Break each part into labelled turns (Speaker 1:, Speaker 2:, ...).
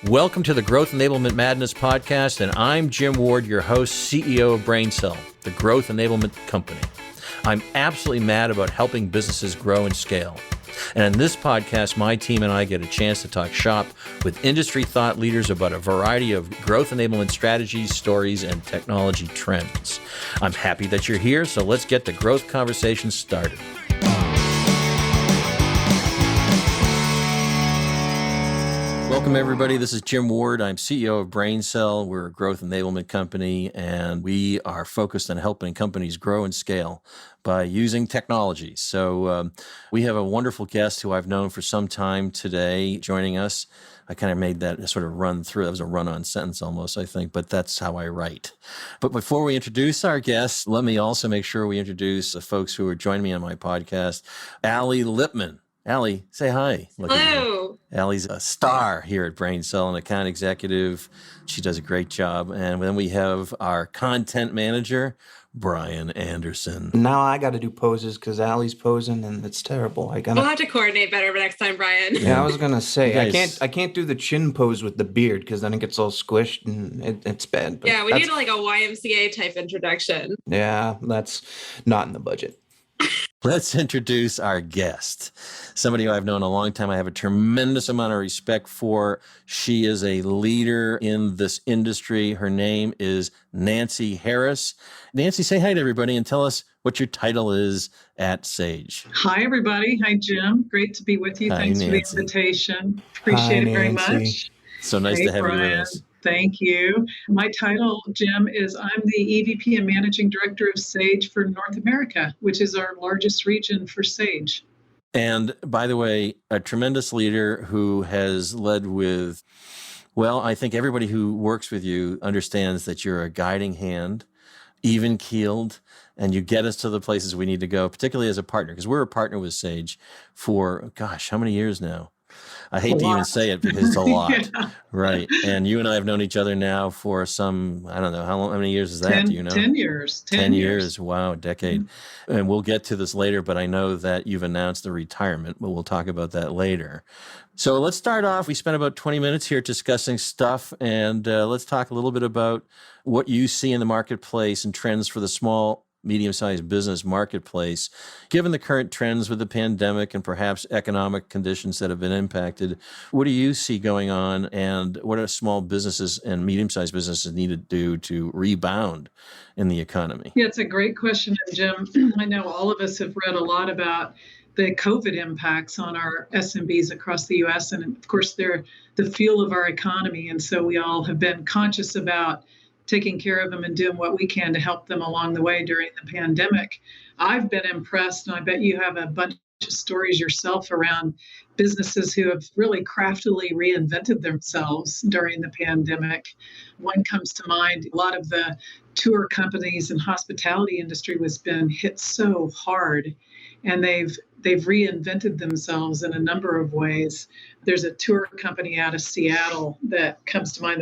Speaker 1: Welcome to the Growth Enablement Madness podcast, and I'm Jim Ward, your host, CEO of BrainCell, the Growth Enablement Company. I'm absolutely mad about helping businesses grow and scale. And in this podcast, my team and I get a chance to talk shop with industry thought leaders about a variety of growth enablement strategies, stories, and technology trends. I'm happy that you're here, so let's get the growth conversation started. Welcome, everybody. This is Jim Ward. I'm CEO of BrainCell. We're a growth enablement company, and we are focused on helping companies grow and scale by using technology. So we have a wonderful guest who I've known for some time today joining us. I kind of made that sort of run through. That was a run-on sentence almost, I think, but that's how I write. But before we introduce our guest, let me also make sure we introduce the folks who are joining me on my podcast. Allie Lipman. Allie, say hi.
Speaker 2: Hello.
Speaker 1: Allie's a star here at BrainCell, an account executive. She does a great job. And then we have our content manager, Brian Anderson.
Speaker 3: Now I got to do poses because Allie's posing and it's terrible.
Speaker 2: We'll have to coordinate better next time, Brian.
Speaker 3: Yeah, I was gonna say I can't do the chin pose with the beard because then it gets all squished and it's bad. But
Speaker 2: yeah, we need like a YMCA type introduction.
Speaker 3: Yeah, that's not in the budget.
Speaker 1: Let's introduce our guest, somebody who I've known a long time. I have a tremendous amount of respect for. She is a leader in this industry. Her name is Nancy Harris. Nancy, say hi to everybody and tell us what your title is at Sage.
Speaker 4: Hi, everybody. Hi, Jim. Great to be with you. Thanks
Speaker 1: Nancy.
Speaker 4: for the invitation. Appreciate it very much.
Speaker 1: So nice to have
Speaker 4: Brian.
Speaker 1: you with us.
Speaker 4: Thank you. My title, Jim, is I'm the EVP and Managing Director of Sage for North America, which is our largest region for Sage.
Speaker 1: And by the way, a tremendous leader who has led with, well, I think everybody who works with you understands that you're a guiding hand, even-keeled, and you get us to the places we need to go, particularly as a partner, because we're a partner with Sage for, gosh, how many years now? I hate to even say it because it's a lot,
Speaker 4: Yeah.
Speaker 1: Right? And you and I have known each other now for some, I don't know, how many years is that? Do you know?
Speaker 4: 10 years.
Speaker 1: 10 years. Wow, a decade. Mm-hmm. And we'll get to this later, but I know that you've announced the retirement, but we'll talk about that later. So let's start off. We spent about 20 minutes here discussing stuff, and let's talk a little bit about what you see in the marketplace and trends for the small, medium-sized business marketplace. Given the current trends with the pandemic and perhaps economic conditions that have been impacted, what do you see going on, and what are small businesses and medium-sized businesses need to do to rebound in the economy?
Speaker 4: Yeah, it's a great question, Jim. I know all of us have read a lot about the COVID impacts on our SMBs across the U.S. And of course, they're the fuel of our economy. And so we all have been conscious about taking care of them and doing what we can to help them along the way during the pandemic. I've been impressed, and I bet you have a bunch of stories yourself around businesses who have really craftily reinvented themselves during the pandemic. One comes to mind. A lot of the tour companies and hospitality industry was been hit so hard, and they've reinvented themselves in a number of ways. There's a tour company out of Seattle that comes to mind.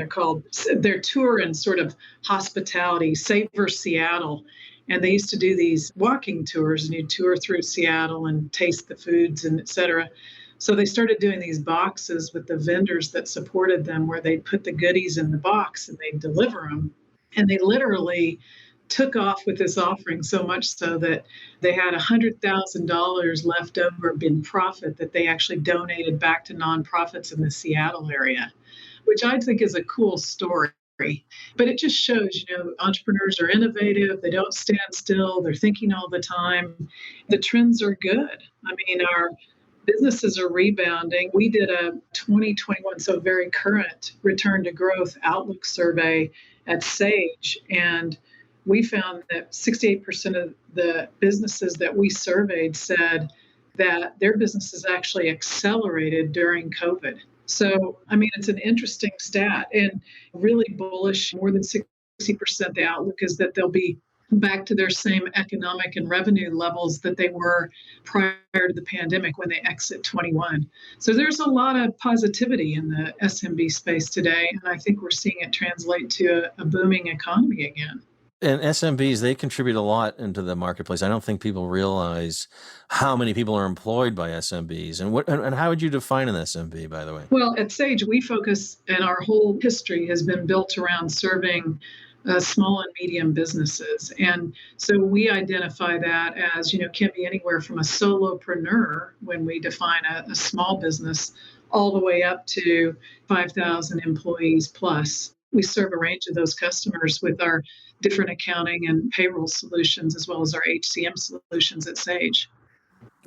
Speaker 4: They're tour and sort of hospitality, Savor Seattle. And they used to do these walking tours, and you'd tour through Seattle and taste the foods and et cetera. So they started doing these boxes with the vendors that supported them, where they'd put the goodies in the box and they'd deliver them. And they literally took off with this offering, so much so that they had $100,000 left over in profit that they actually donated back to nonprofits in the Seattle area, which I think is a cool story. But it just shows, entrepreneurs are innovative. They don't stand still. They're thinking all the time. The trends are good. I mean, our businesses are rebounding. We did a 2021, so very current return to growth outlook survey at Sage, and we found that 68% of the businesses that we surveyed said that their businesses actually accelerated during COVID. So, I mean, it's an interesting stat and really bullish. More than 60%, the outlook is that they'll be back to their same economic and revenue levels that they were prior to the pandemic when they exit 21. So there's a lot of positivity in the SMB space today, and I think we're seeing it translate to a booming economy again.
Speaker 1: And SMBs, they contribute a lot into the marketplace. I don't think people realize how many people are employed by SMBs. And how would you define an SMB, by the way?
Speaker 4: Well, at Sage, we focus, and our whole history has been built around serving small and medium businesses. And so we identify that as, can be anywhere from a solopreneur when we define a small business all the way up to 5,000 employees plus. We serve a range of those customers with our different accounting and payroll solutions, as well as our HCM solutions at Sage.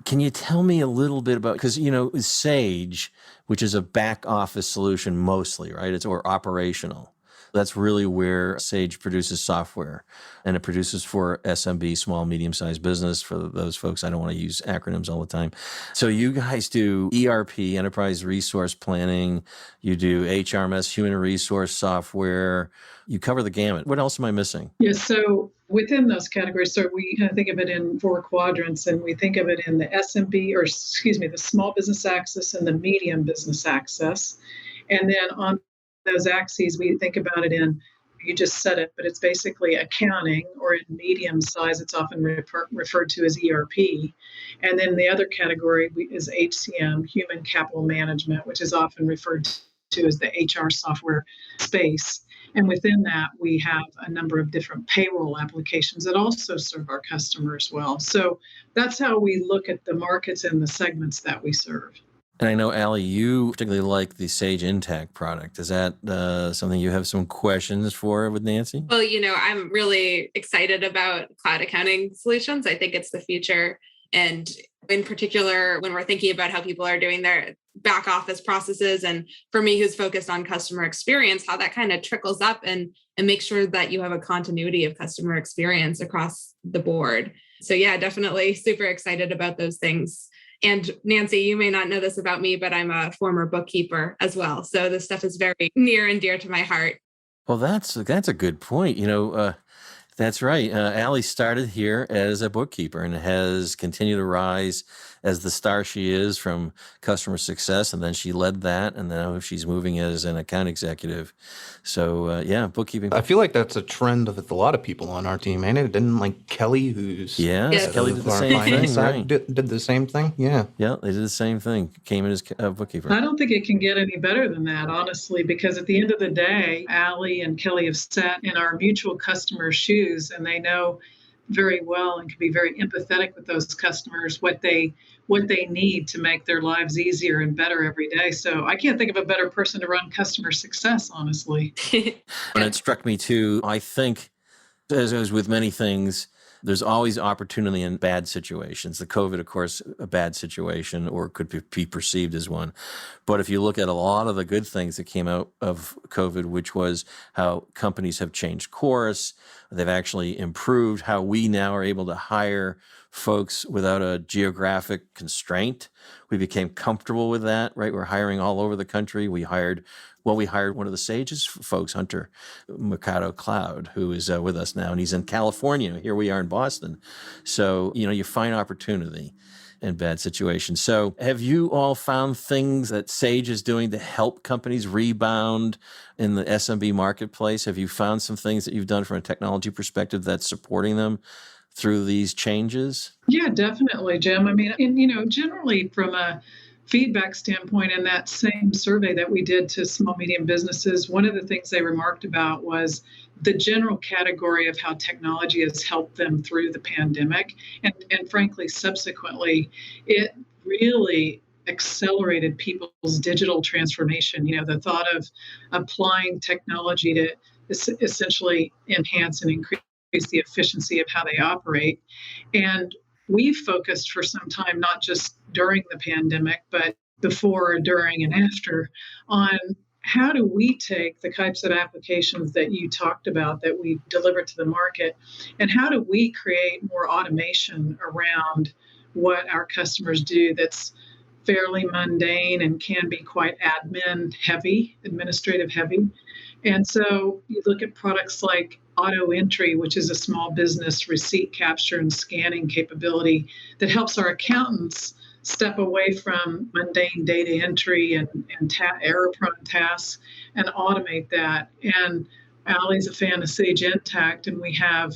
Speaker 1: Can you tell me a little bit about, because, Sage, which is a back office solution mostly, right? Or operational. That's really where Sage produces software, and it produces for SMB, small, medium-sized business. For those folks, I don't want to use acronyms all the time. So you guys do ERP, enterprise resource planning. You do HRMS, human resource software. You cover the gamut. What else am I missing?
Speaker 4: Yes. So within those categories, so we kind of think of it in 4 quadrants, and we think of it in the SMB, the small business axis and the medium business axis. And then on those axes, we think about it in, you just said it, but it's basically accounting, or in medium size, it's often referred to as ERP. And then the other category is HCM, human capital management, which is often referred to as the HR software space. And within that, we have a number of different payroll applications that also serve our customers well. So that's how we look at the markets and the segments that we serve.
Speaker 1: And I know, Allie, you particularly like the Sage Intacct product. Is that something you have some questions for with Nancy?
Speaker 2: Well, I'm really excited about cloud accounting solutions. I think it's the future. And in particular, when we're thinking about how people are doing their back office processes, and for me, who's focused on customer experience, how that kind of trickles up and makes sure that you have a continuity of customer experience across the board. So yeah, definitely super excited about those things. And Nancy, you may not know this about me, but I'm a former bookkeeper as well. So this stuff is very near and dear to my heart.
Speaker 1: Well, that's a good point. That's right. Allie started here as a bookkeeper and has continued to rise as the star she is from customer success. And then she led that. And now she's moving as an account executive. So, bookkeeping.
Speaker 3: I feel like that's a trend with a lot of people on our team, ain't it? Didn't Kelly, who's
Speaker 2: Yes.
Speaker 1: Kelly did the same thing, right?
Speaker 3: Did the same thing? Yeah.
Speaker 1: Yeah, they did the same thing. Came in as a bookkeeper.
Speaker 4: I don't think it can get any better than that, honestly, because at the end of the day, Allie and Kelly have sat in our mutual customers' shoes, and they know very well and can be very empathetic with those customers, what they need to make their lives easier and better every day. So I can't think of a better person to run customer success, honestly.
Speaker 1: And it struck me too, I think, as with many things, there's always opportunity in bad situations. The COVID, of course, a bad situation, or could be perceived as one. But if you look at a lot of the good things that came out of COVID, which was how companies have changed course, they've actually improved how we now are able to hire folks without a geographic constraint. We became comfortable with that, right? We're hiring all over the country. We hired one of the Sage's folks, Hunter Mercado Cloud, who is with us now, and he's in California. Here we are in Boston. So, you find opportunity in bad situations. So have you all found things that Sage is doing to help companies rebound in the SMB marketplace? Have you found some things that you've done from a technology perspective that's supporting them through these changes?
Speaker 4: Yeah, definitely, Jim. I mean, and, generally from a feedback standpoint, in that same survey that we did to small, medium businesses, one of the things they remarked about was the general category of how technology has helped them through the pandemic. And frankly, subsequently, it really accelerated people's digital transformation. The thought of applying technology to essentially enhance and increase the efficiency of how they operate. And we've focused for some time, not just during the pandemic, but before, during, and after, on how do we take the types of applications that you talked about that we deliver to the market, and how do we create more automation around what our customers do that's fairly mundane and can be quite administrative heavy. And so you look at products like auto entry, which is a small business receipt capture and scanning capability that helps our accountants step away from mundane data entry and error-prone tasks and automate that. And Allie's a fan of Sage Intacct, and we have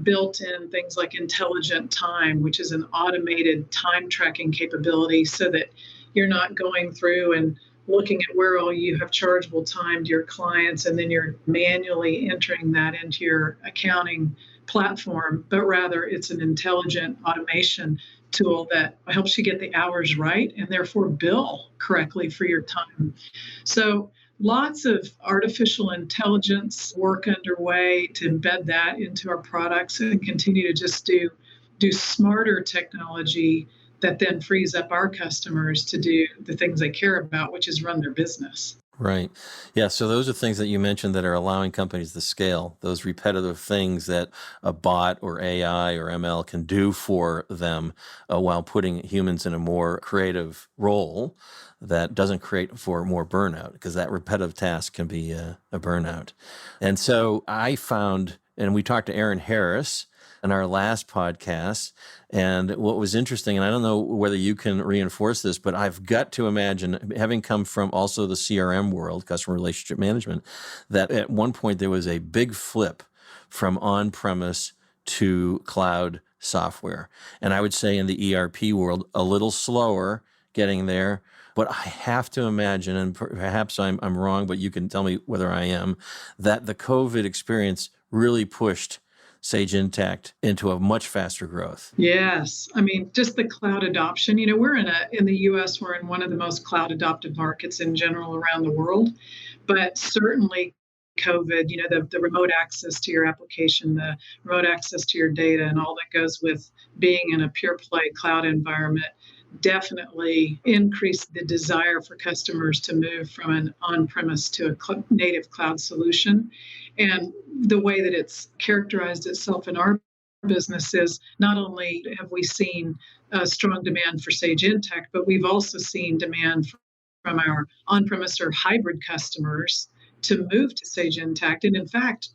Speaker 4: built in things like intelligent time, which is an automated time tracking capability so that you're not going through and looking at where all you have chargeable time to your clients and then you're manually entering that into your accounting platform, but rather it's an intelligent automation tool that helps you get the hours right and therefore bill correctly for your time. So lots of artificial intelligence work underway to embed that into our products and continue to just do smarter technology that then frees up our customers to do the things they care about, which is run their business.
Speaker 1: Right. Yeah. So those are things that you mentioned that are allowing companies to scale, those repetitive things that a bot or AI or ML can do for them while putting humans in a more creative role that doesn't create for more burnout, because that repetitive task can be a burnout. And so I found, and we talked to Aaron Harris in our last podcast. And what was interesting, and I don't know whether you can reinforce this, but I've got to imagine, having come from also the CRM world, customer relationship management, that at one point there was a big flip from on-premise to cloud software. And I would say in the ERP world, a little slower getting there. But I have to imagine, and perhaps I'm wrong, but you can tell me whether I am, that the COVID experience really pushed Sage Intacct into a much faster growth.
Speaker 4: Yes. I mean, just the cloud adoption. We're in the US, we're in one of the most cloud adopted markets in general around the world. But certainly COVID, the remote access to your application, the remote access to your data, and all that goes with being in a pure play cloud environment definitely increased the desire for customers to move from an on-premise to a native cloud solution. And the way that it's characterized itself in our business is not only have we seen a strong demand for Sage Intacct, but we've also seen demand from our on-premise or hybrid customers to move to Sage Intacct. And in fact,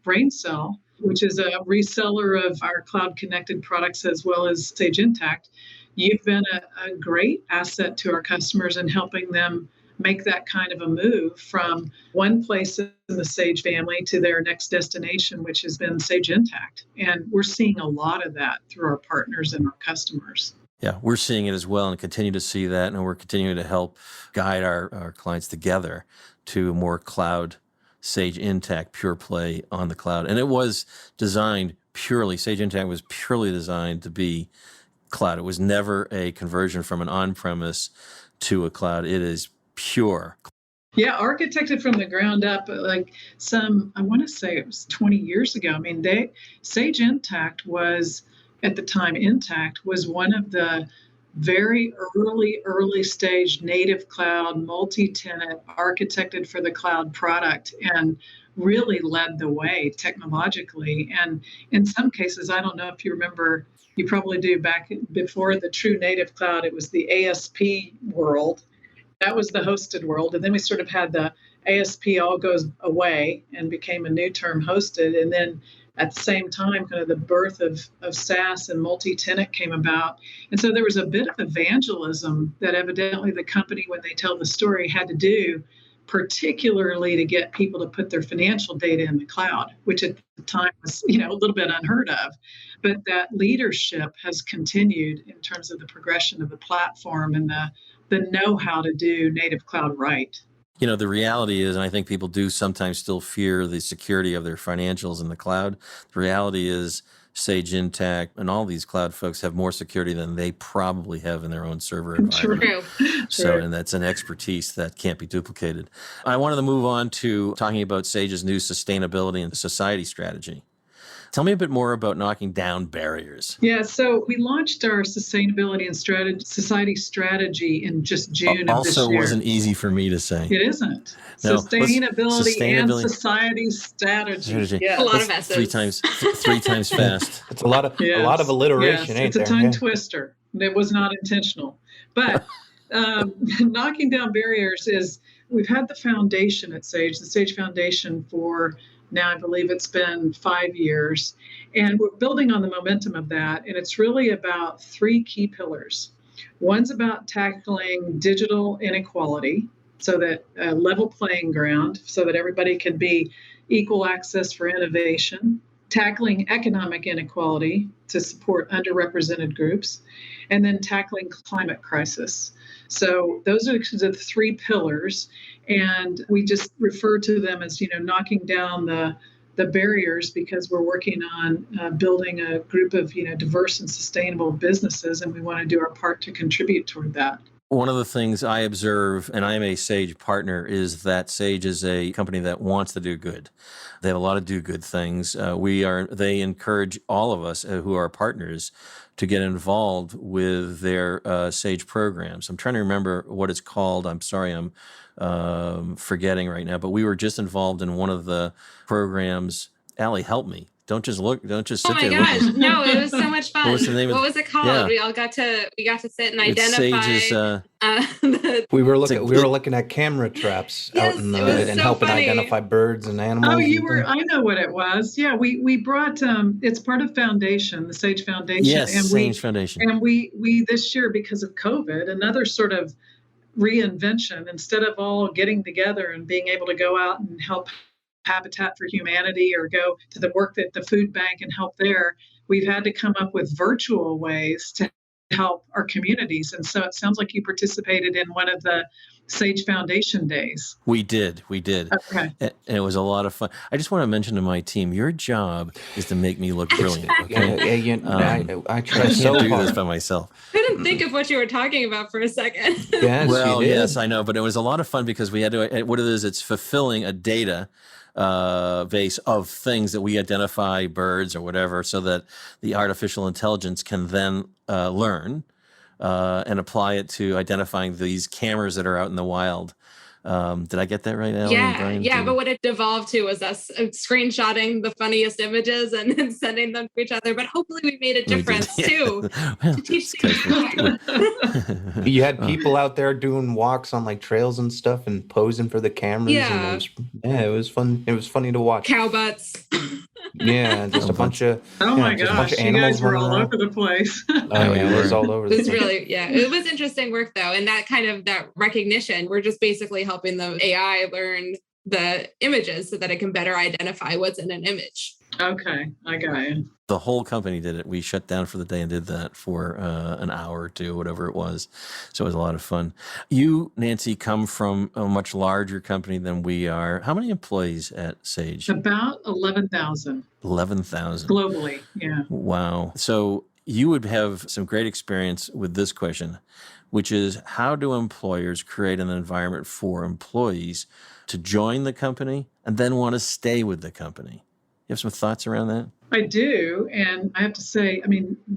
Speaker 4: BrainCell, which is a reseller of our cloud-connected products as well as Sage Intacct, you've been a great asset to our customers in helping them make that kind of a move from one place in the Sage family to their next destination, which has been Sage Intacct. And we're seeing a lot of that through our partners and our customers.
Speaker 1: Yeah, we're seeing it as well and continue to see that. And we're continuing to help guide our clients together to more cloud Sage Intacct pure play on the cloud. And it was designed purely, Sage Intacct was purely designed to be cloud. It was never a conversion from an on-premise to a cloud. It is pure.
Speaker 4: Yeah, architected from the ground up, like I want to say it was 20 years ago. I mean, Sage Intacct was, at the time, Intacct was one of the very early stage native cloud, multi-tenant, architected for the cloud product, and really led the way technologically. And in some cases, I don't know if you remember, you probably do, back before the true native cloud, it was the ASP world. That was the hosted world. And then we sort of had the ASP all goes away and became a new term, hosted. And then at the same time, kind of the birth of SaaS and multi-tenant came about. And so there was a bit of evangelism that evidently the company, when they tell the story, had to do, particularly to get people to put their financial data in the cloud, which at the time was, a little bit unheard of. But that leadership has continued in terms of the progression of the platform and the know-how to do native cloud right.
Speaker 1: The reality is, and I think people do sometimes still fear the security of their financials in the cloud. The reality is Sage Intacct and all these cloud folks have more security than they probably have in their own server environment.
Speaker 2: True.
Speaker 1: So, and that's an expertise that can't be duplicated. I wanted to move on to talking about Sage's new sustainability and society strategy. Tell me a bit more about knocking down barriers.
Speaker 4: Yeah, so we launched our sustainability and society strategy in just June of this year.
Speaker 1: Also, wasn't easy for me to say.
Speaker 4: It isn't. No, sustainability and society strategy.
Speaker 2: Yeah. A lot of S's.
Speaker 1: Three times fast.
Speaker 3: It's a lot of alliteration.
Speaker 4: Yes, it's a tongue twister. It was not intentional. But knocking down barriers is, we've had the foundation at Sage, the Sage Foundation, for now, I believe it's been 5 years, and we're building on the momentum of that. And it's really about 3 key pillars. One's about tackling digital inequality, so that a level playing ground, so that everybody can be equal access for innovation, tackling economic inequality to support underrepresented groups, and then tackling climate crisis. So those are the three pillars, and we just refer to them as, knocking down the barriers, because we're working on building a group of, diverse and sustainable businesses, and we want to do our part to contribute toward that.
Speaker 1: One of the things I observe, and I'm a Sage partner, is that Sage is a company that wants to do good. They have a lot of do good things. They encourage all of us who are partners to get involved with their Sage programs. I'm trying to remember what it's called. I'm sorry, I'm forgetting right now, but we were just involved in one of the programs. Allie, help me. Don't just sit there.
Speaker 2: Oh my gosh. No, it was so much fun.
Speaker 1: What
Speaker 2: was it called? Yeah. We all got to sit and identify.
Speaker 1: Sage's,
Speaker 3: we were looking at camera traps out in and helping identify birds and animals.
Speaker 4: Oh, I know what it was. Yeah, we brought it's part of Foundation, the Sage Foundation.
Speaker 1: Yes, and Sage Foundation.
Speaker 4: And we this year, because of COVID, another sort of reinvention, instead of all getting together and being able to go out and help Habitat for Humanity or go to the work at the food bank and help there, we've had to come up with virtual ways to help our communities. And so it sounds like you participated in one of the Sage Foundation days.
Speaker 1: We did.
Speaker 4: Okay.
Speaker 1: And it was a lot of fun. I just want to mention to my team, your job is to make me look brilliant. Okay?
Speaker 3: I try so
Speaker 1: can't do
Speaker 3: hard.
Speaker 1: this by myself.
Speaker 2: I didn't think of what you were talking about for a second.
Speaker 3: Yes,
Speaker 1: well, yes, I know, but it was a lot of fun because we had to. What it is, it's fulfilling a data base of things that we identify, birds or whatever, so that the artificial intelligence can then learn and apply it to identifying these cameras that are out in the wild. Did I get that right, Allie?
Speaker 2: Yeah. But what it devolved to was us screenshotting the funniest images and then sending them to each other. But hopefully we made a difference too.
Speaker 1: Well,
Speaker 2: to teach
Speaker 3: you had people out there doing walks on like trails and stuff and posing for the cameras.
Speaker 2: Yeah.
Speaker 3: And it was fun. It was funny to watch.
Speaker 2: Cow butts.
Speaker 3: Yeah, just a bunch of
Speaker 4: my gosh, you guys were all over the place.
Speaker 3: It was all over the place.
Speaker 2: It was really, it was interesting work though. And that recognition, we're just basically helping the AI learn the images so that it can better identify what's in an image.
Speaker 4: Okay, I got you.
Speaker 1: The whole company did it. We shut down for the day and did that for an hour or two, whatever it was. So it was a lot of fun. You, Nancy, come from a much larger company than we are. How many employees at Sage?
Speaker 4: About 11,000.
Speaker 1: 11,000.
Speaker 4: Globally, yeah.
Speaker 1: Wow. So you would have some great experience with this question, which is, how do employers create an environment for employees to join the company and then want to stay with the company? You have some thoughts around that?
Speaker 4: I do. And I have to say,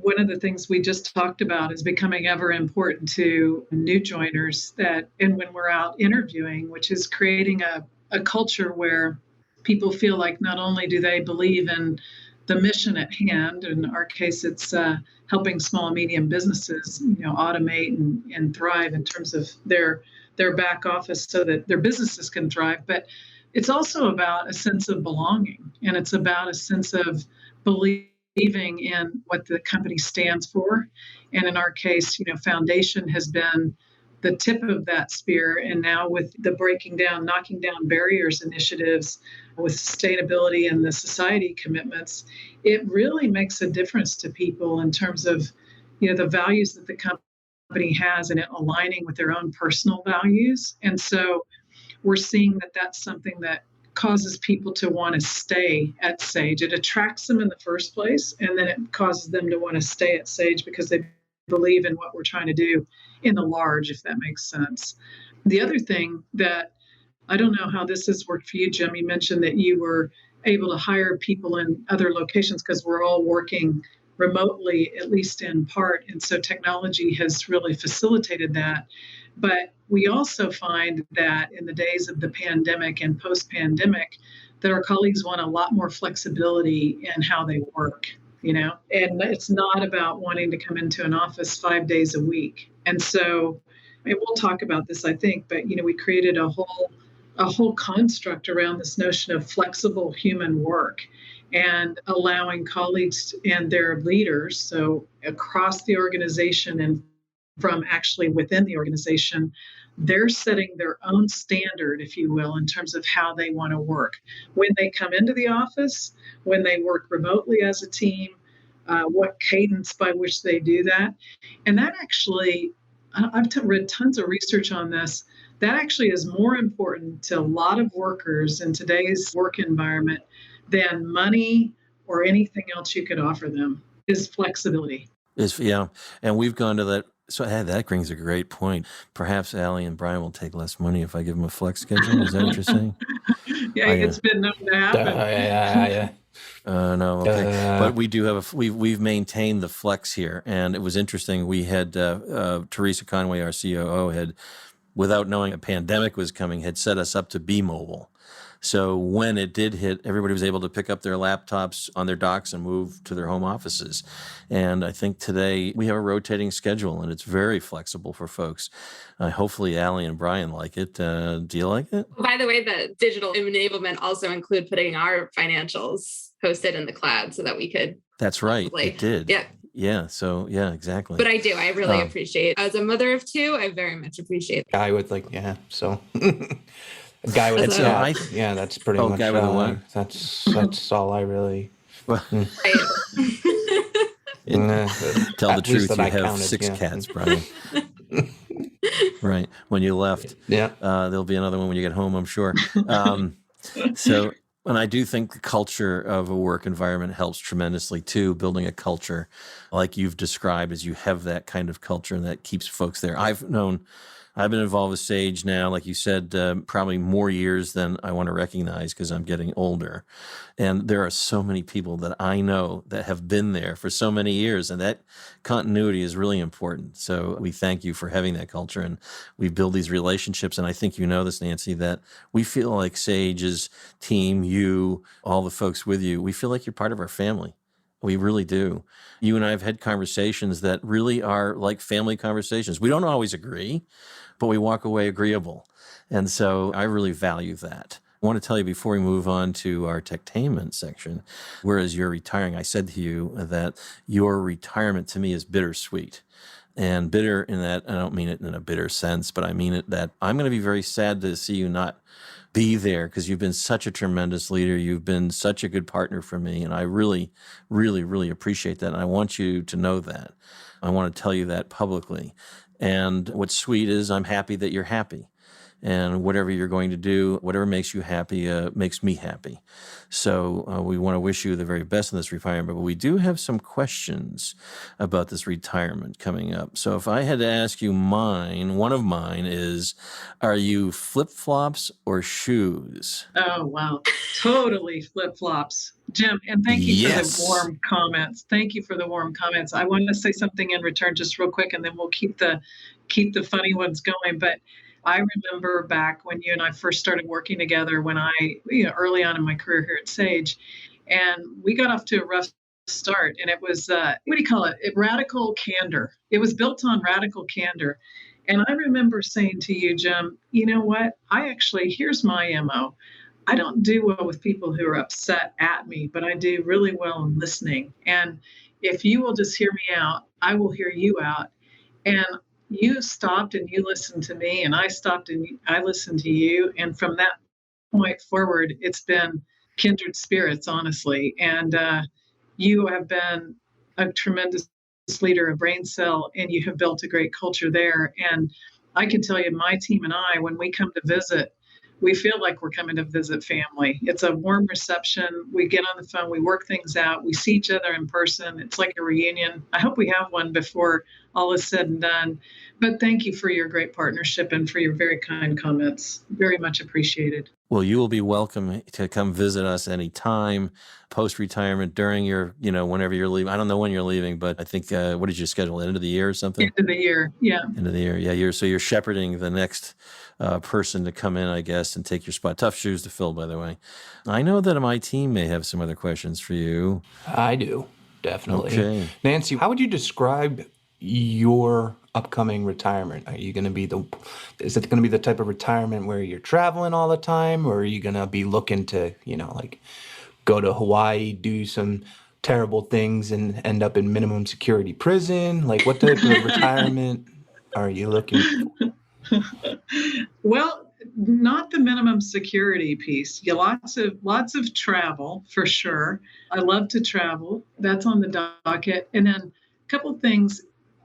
Speaker 4: one of the things we just talked about is becoming ever important to new joiners and when we're out interviewing, which is creating a culture where people feel like not only do they believe in the mission at hand, in our case, it's helping small and medium businesses, automate and thrive in terms of their back office so that their businesses can thrive. But it's also about a sense of belonging, and it's about a sense of believing in what the company stands for. And in our case, Foundation has been the tip of that spear. And now with the knocking down barriers initiatives with sustainability and the society commitments, it really makes a difference to people in terms of, the values that the company has and it aligning with their own personal values. And so we're seeing that that's something that causes people to want to stay at Sage. It attracts them in the first place, and then it causes them to want to stay at Sage because they believe in what we're trying to do in the large, if that makes sense. The other thing that, I don't know how this has worked for you, Jim, you mentioned that you were able to hire people in other locations because we're all working remotely, at least in part. And so technology has really facilitated that. But we also find that in the days of the pandemic and post-pandemic, that our colleagues want a lot more flexibility in how they work, and it's not about wanting to come into an office 5 days a week. And so, and we'll talk about this, I think, but, we created a whole construct around this notion of flexible human work and allowing colleagues and their leaders, so across the organization and from actually within the organization, they're setting their own standard, if you will, in terms of how they want to work. When they come into the office, when they work remotely as a team, what cadence by which they do that. And that actually, I've read tons of research on this. That actually is more important to a lot of workers in today's work environment than money or anything else you could offer them, is flexibility.
Speaker 1: Yeah. And we've gone to that. So that brings a great point. Perhaps Allie and Brian will take less money if I give them a flex schedule. Is that what you're saying?
Speaker 4: Yeah, it's been known to happen.
Speaker 3: Yeah.
Speaker 1: No, okay. But we do have we've maintained the flex here. And it was interesting. We had Teresa Conway, our COO, had, without knowing a pandemic was coming, had set us up to be mobile. So when it did hit, everybody was able to pick up their laptops on their docks and move to their home offices. And I think today we have a rotating schedule, and it's very flexible for folks. Hopefully Allie and Brian like it. Do you like it?
Speaker 2: By the way, the digital enablement also include putting our financials hosted in the cloud so that we could. That's
Speaker 1: right. It did.
Speaker 2: Yeah.
Speaker 1: Yeah. So yeah, exactly.
Speaker 2: But I really appreciate, as a mother of two, I very much appreciate it.
Speaker 3: I would so a guy with that's pretty much
Speaker 1: guy with a what?
Speaker 3: That's all I really.
Speaker 1: Tell the truth, you have 6 cats, Brian. Right. When you left.
Speaker 3: Yeah.
Speaker 1: There'll be another one when you get home, I'm sure. And I do think the culture of a work environment helps tremendously too, building a culture like you've described, as you have that kind of culture and that keeps folks there. I've been involved with Sage now, like you said, probably more years than I want to recognize because I'm getting older. And there are so many people that I know that have been there for so many years, and that continuity is really important. So we thank you for having that culture, and we build these relationships. And I think you know this, Nancy, that we feel like Sage's team, you, all the folks with you, we feel like you're part of our family. We really do. You and I have had conversations that really are like family conversations. We don't always agree, but we walk away agreeable. And so I really value that. I want to tell you before we move on to our techtainment section, whereas you're retiring, I said to you that your retirement to me is bittersweet. And bitter in that, I don't mean it in a bitter sense, but I mean it that I'm going to be very sad to see you not be there, because you've been such a tremendous leader. You've been such a good partner for me. And I really, really, really appreciate that. And I want you to know that. I want to tell you that publicly. And what's sweet is I'm happy that you're happy. And whatever you're going to do, whatever makes you happy, makes me happy. So we want to wish you the very best in this retirement. But we do have some questions about this retirement coming up. So if I had to ask you one of mine is, are you flip-flops or shoes?
Speaker 4: Oh, wow. Totally flip-flops. Jim, and thank you for the warm comments. Thank you for the warm comments. I want to say something in return just real quick, and then we'll keep the funny ones going. But I remember back when you and I first started working together, when early on in my career here at Sage, and we got off to a rough start, and it was, radical candor. It was built on radical candor. And I remember saying to you, Jim, you know what? Here's my MO. I don't do well with people who are upset at me, but I do really well in listening. And if you will just hear me out, I will hear you out. And you stopped and you listened to me, and I stopped and I listened to you. And from that point forward, it's been kindred spirits, honestly. And you have been a tremendous leader of Brain Cell, and you have built a great culture there. And I can tell you, my team and I, when we come to visit, we feel like we're coming to visit family. It's a warm reception. We get on the phone, we work things out, we see each other in person. It's like a reunion. I hope we have one before all is said and done. But thank you for your great partnership and for your very kind comments. Very much appreciated.
Speaker 1: Well, you will be welcome to come visit us anytime, post-retirement, during your, whenever you're leaving. I don't know when you're leaving, but I think, what did you schedule, end of the year or something?
Speaker 4: End of the year, yeah.
Speaker 1: End of the year, yeah. You're shepherding the next person to come in, I guess, and take your spot. Tough shoes to fill, by the way. I know that my team may have some other questions for you.
Speaker 3: I do, definitely.
Speaker 1: Okay.
Speaker 3: Nancy, how would you describe your upcoming retirement? Are you going to be is it going to be the type of retirement where you're traveling all the time, or are you going to be looking to, go to Hawaii, do some terrible things and end up in minimum security prison? Like, what type of retirement are you looking for?
Speaker 4: Well, not the minimum security piece. Yeah, lots of travel for sure. I love to travel. That's on the docket. And then a couple things.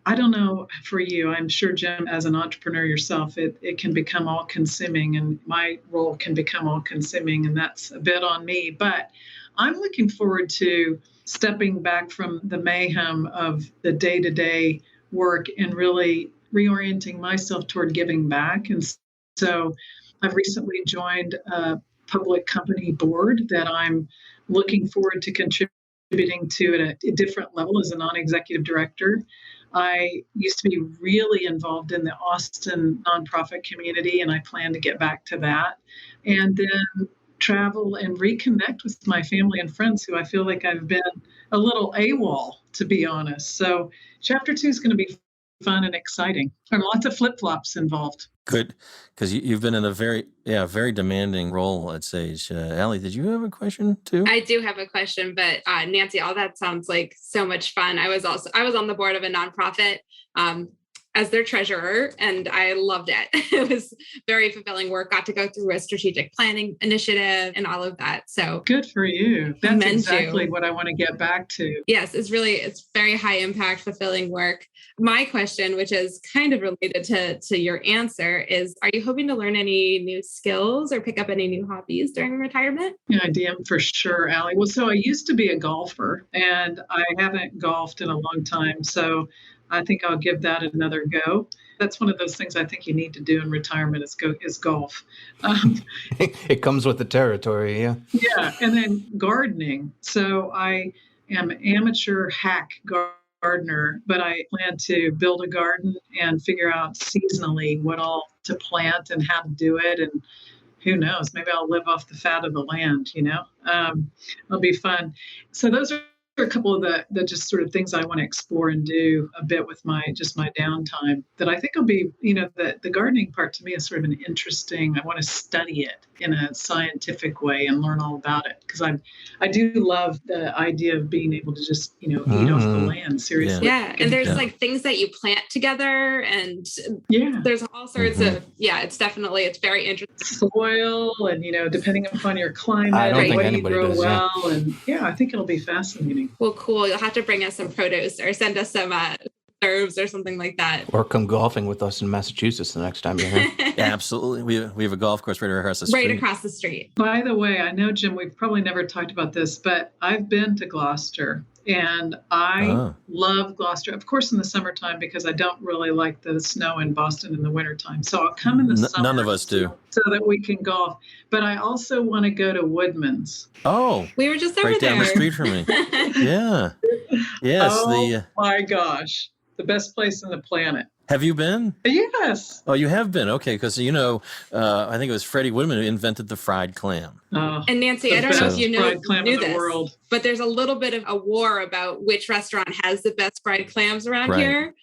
Speaker 4: I don't know for you. I'm sure, Jim, as an entrepreneur yourself, it can become all consuming, and my role can become all consuming, and that's a bit on me. But I'm looking forward to stepping back from the mayhem of the day to day work and really reorienting myself toward giving back. And so I've recently joined a public company board that I'm looking forward to contributing to at a different level as a non executive director. I used to be really involved in the Austin nonprofit community, and I plan to get back to that. And then travel and reconnect with my family and friends who I feel like I've been a little AWOL, to be honest. So, chapter 2 is going to be fun and exciting. There are lots of flip flops involved.
Speaker 1: Good, because you've been in a very demanding role at Sage. Allie, did you have a question too?
Speaker 2: I do have a question, but Nancy, all that sounds like so much fun. I was on the board of a nonprofit as their treasurer, and I loved it. It was very fulfilling work. Got to go through a strategic planning initiative and all of that. So
Speaker 4: good for you. That's exactly what I want to get back to.
Speaker 2: Yes, it's very high impact, fulfilling work. My question, which is kind of related to your answer, is: are you hoping to learn any new skills or pick up any new hobbies during retirement?
Speaker 4: Yeah, I am for sure, Allie. Well, so I used to be a golfer, and I haven't golfed in a long time. So I think I'll give that another go. That's one of those things I think you need to do in retirement is golf.
Speaker 3: It comes with the territory, yeah.
Speaker 4: Yeah, and then gardening. So I am an amateur hack gardener, but I plan to build a garden and figure out seasonally what all to plant and how to do it. And who knows, maybe I'll live off the fat of the land, It'll be fun. So those are a couple of the just sort of things I want to explore and do a bit with my downtime that I think will be, the gardening part to me is sort of an interesting, I want to study it in a scientific way and learn all about it. Because I do love the idea of being able to just, eat off the land, seriously.
Speaker 2: Yeah. And there's like things that you plant together, and there's all sorts of, it's very interesting.
Speaker 4: Soil and, depending upon your climate,
Speaker 3: I don't think
Speaker 4: what you
Speaker 3: anybody
Speaker 4: grow
Speaker 3: does,
Speaker 4: well. And I think it'll be fascinating.
Speaker 2: Well, cool. You'll have to bring us some produce or send us some herbs or something like that.
Speaker 3: Or come golfing with us in Massachusetts the next time you're here.
Speaker 1: Yeah, absolutely. We have a golf course right across the street.
Speaker 2: Right across the street.
Speaker 4: By the way, I know, Jim, we've probably never talked about this, but I've been to Gloucester, and I love Gloucester, of course, in the summertime, because I don't really like the snow in Boston in the wintertime. So I'll come in the summer.
Speaker 1: None of us do.
Speaker 4: So that we can golf. But I also want to go to Woodman's.
Speaker 1: Oh,
Speaker 2: we were just over
Speaker 1: right
Speaker 2: there.
Speaker 1: down the street from me. Yeah. Yes.
Speaker 4: Oh, my gosh. The best place on the planet.
Speaker 1: Have you been?
Speaker 4: Yes.
Speaker 1: Oh, you have been? Okay, because, I think it was Freddie Woodman who invented the fried clam.
Speaker 2: And Nancy, I don't know if you knew this,
Speaker 4: world.
Speaker 2: But there's a little bit of a war about which restaurant has the best fried clams around here.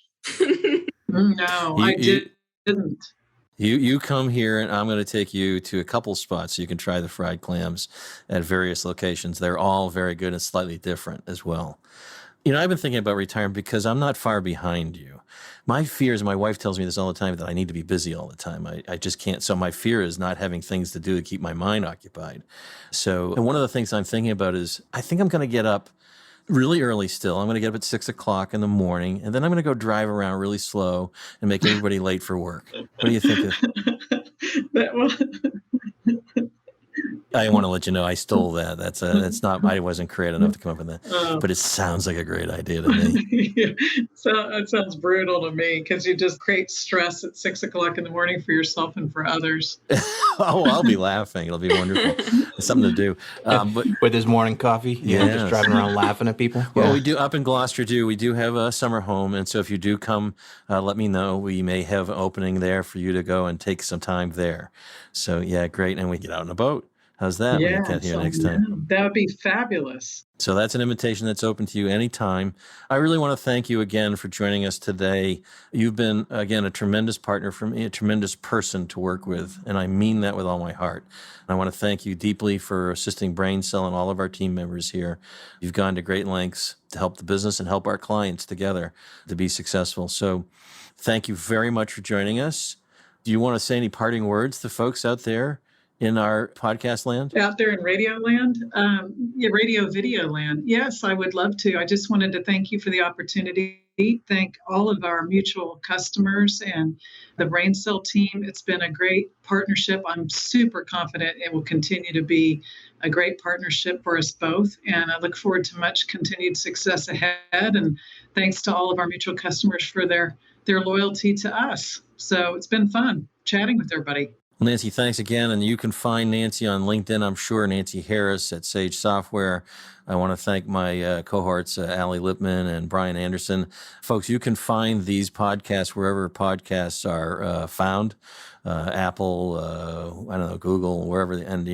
Speaker 4: No, I didn't.
Speaker 1: You come here, and I'm going to take you to a couple spots so you can try the fried clams at various locations. They're all very good and slightly different as well. I've been thinking about retirement because I'm not far behind you. My fear is, my wife tells me this all the time, that I need to be busy all the time. I just can't. So my fear is not having things to do to keep my mind occupied. So, and one of the things I'm thinking about is, I think I'm going to get up really early still. I'm going to get up at 6 o'clock in the morning, and then I'm going to go drive around really slow and make everybody late for work. What do you think I want to let you know I stole that. That's not. I wasn't creative enough to come up with that. But it sounds like a great idea to me.
Speaker 4: So that sounds brutal to me, because you just create stress at 6 o'clock in the morning for yourself and for others.
Speaker 1: Oh, I'll be laughing. It'll be wonderful. It's something to do.
Speaker 3: But with his morning coffee, just driving around laughing at people.
Speaker 1: Well, we do up in Gloucester. We do have a summer home, and so if you do come, let me know. We may have an opening there for you to go and take some time there. So great, and we get out on a boat. How's that?
Speaker 4: Yeah,
Speaker 1: when you get here next time?
Speaker 4: That would be fabulous.
Speaker 1: So that's an invitation that's open to you anytime. I really want to thank you again for joining us today. You've been, again, a tremendous partner for me, a tremendous person to work with, and I mean that with all my heart. I want to thank you deeply for assisting BrainCell and all of our team members here. You've gone to great lengths to help the business and help our clients together to be successful. So thank you very much for joining us. Do you want to say any parting words to folks out there in our podcast land?
Speaker 4: Out there in radio land, radio video land. Yes, I would love to. I just wanted to thank you for the opportunity. Thank all of our mutual customers and the Brain Cell team. It's been a great partnership. I'm super confident it will continue to be a great partnership for us both. And I look forward to much continued success ahead. And thanks to all of our mutual customers for their loyalty to us. So it's been fun chatting with everybody.
Speaker 1: Well, Nancy, thanks again. And you can find Nancy on LinkedIn, I'm sure, Nancy Harris at Sage Software. I want to thank my cohorts, Allie Lipman and Brian Anderson. Folks, you can find these podcasts wherever podcasts are found, Apple, I don't know, Google, wherever. And,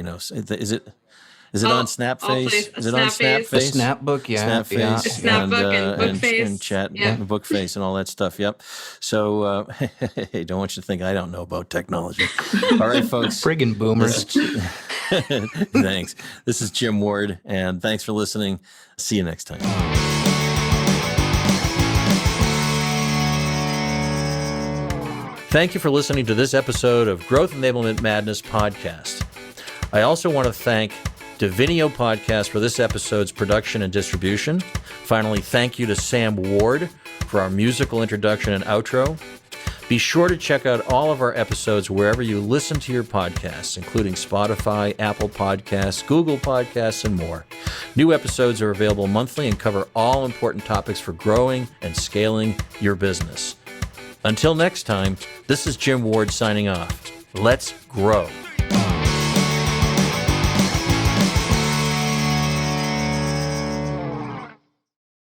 Speaker 1: is it on Snapface? Is it on Snapface?
Speaker 3: The Snapbook, yeah.
Speaker 1: Snapface,
Speaker 3: Yeah.
Speaker 2: Snapbook and Bookface.
Speaker 1: and chat,
Speaker 2: Yeah.
Speaker 1: Bookface, and all that stuff. Yep. So, hey, don't want you to think I don't know about technology. All right, folks.
Speaker 3: Friggin' boomers.
Speaker 1: Thanks. This is Jim Ward, and thanks for listening. See you next time. Thank you for listening to this episode of Growth Enablement Madness podcast. I also want to thank Divinio Podcast for this episode's production and distribution. Finally, thank you to Sam Ward for our musical introduction and outro. Be sure to check out all of our episodes wherever you listen to your podcasts, including Spotify, Apple Podcasts, Google Podcasts, and more. New episodes are available monthly and cover all important topics for growing and scaling your business. Until next time, this is Jim Ward signing off. Let's grow.